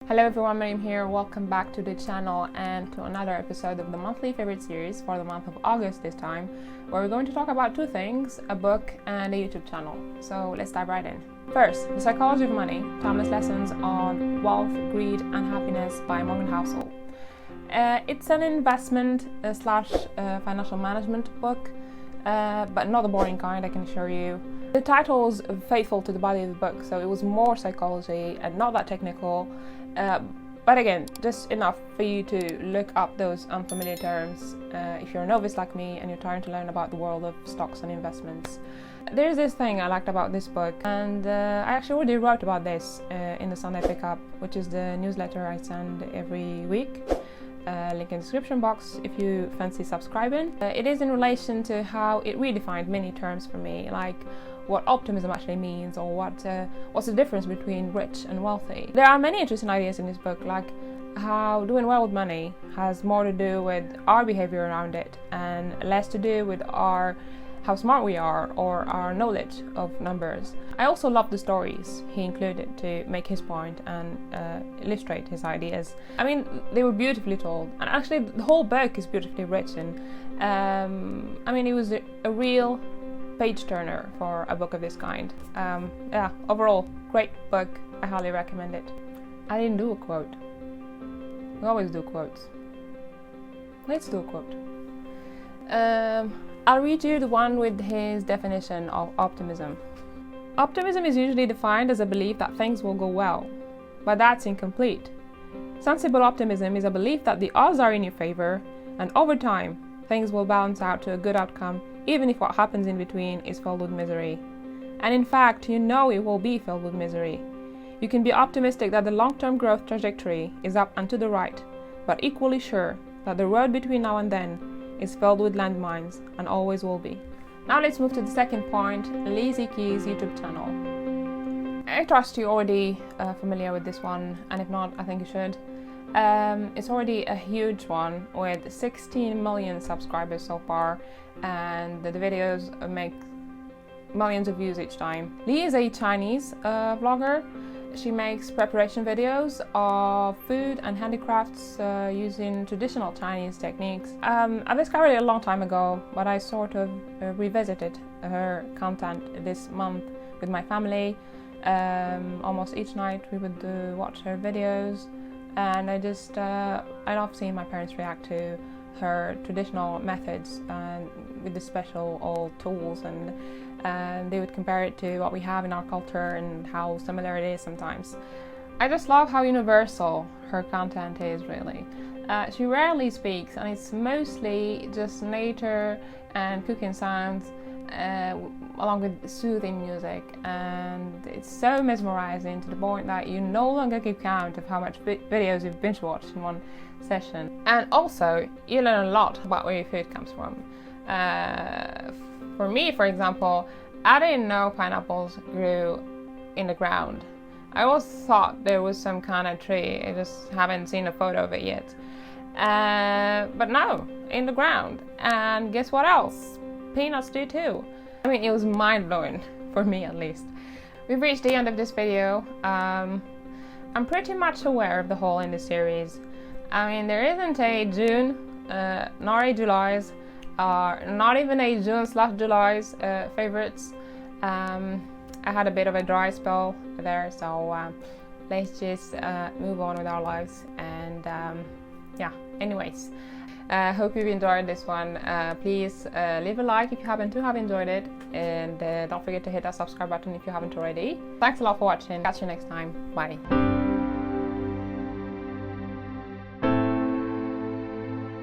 Hello everyone, Miriam here. Welcome back to the channel and to another episode of the monthly favorite series for the month of August this time, where we're going to talk about two things, a book and a YouTube channel. So let's dive right in. First, The Psychology of Money, Timeless Lessons on Wealth, Greed and Happiness by Housel. It's an investment slash financial management book, but not the boring kind, I can assure you. The title was faithful to the body of the book, so it was more psychology and not that technical. But again, just enough for you to look up those unfamiliar terms if you're a novice like me and you're trying to learn about the world of stocks and investments. There's this thing I liked about this book, and I actually already wrote about this in the Sunday Pickup, which is the newsletter I send every week. Link in the description box if you fancy subscribing. It is in relation to how it redefined many terms for me, like what optimism actually means, or what's the difference between rich and wealthy. There are many interesting ideas in this book, like how doing well with money has more to do with our behavior around it and less to do with how smart we are or our knowledge of numbers. I also love the stories he included to make his point and illustrate his ideas. I mean, they were beautifully told, and actually the whole book is beautifully written. I mean, it was a real page turner for a book of this kind. Yeah, overall, great book. I highly recommend it. I didn't do a quote. We always do quotes. Let's do a quote. I'll read you the one with his definition of optimism. Optimism is usually defined as a belief that things will go well, but that's incomplete. Sensible optimism is a belief that the odds are in your favor, and over time, things will balance out to a good outcome, even if what happens in between is filled with misery. And in fact, you know it will be filled with misery. You can be optimistic that the long-term growth trajectory is up and to the right, but equally sure that the road between now and then is filled with landmines and always will be. Now let's move to the second point, Liziqi's YouTube channel. I trust you're already familiar with this one, and if not, I think you should. It's already a huge one with 16 million subscribers so far, and the videos make millions of views each time. Li is a Chinese vlogger. She makes preparation videos of food and handicrafts using traditional Chinese techniques. I discovered it a long time ago, but I sort of revisited her content this month with my family. Almost each night we would watch her videos, and I love seeing my parents react to her traditional methods and with the special old tools, and they would compare it to what we have in our culture and how similar it is sometimes. I just love how universal her content is, really. She rarely speaks, and it's mostly just nature and cooking sounds along with soothing music, and it's so mesmerizing to the point that you no longer keep count of how much videos you've binge watched in one session. And also, you learn a lot about where your food comes from. For me, for example, I didn't know pineapples grew in the ground. I always thought there was some kind of tree, I just haven't seen a photo of it yet. But no, in the ground. And guess what else? Peanuts do too. I mean, it was mind-blowing, for me at least. We've reached the end of this video. I'm pretty much aware of the whole in this series. I mean, there isn't a June, nor a July's, not even a June/July's favorites. I had a bit of a dry spell there, so let's just move on with our lives. And yeah, anyways, hope you've enjoyed this one. Please leave a like if you happen to have enjoyed it, and don't forget to hit that subscribe button if you haven't already. Thanks a lot for watching. Catch you next time. Bye.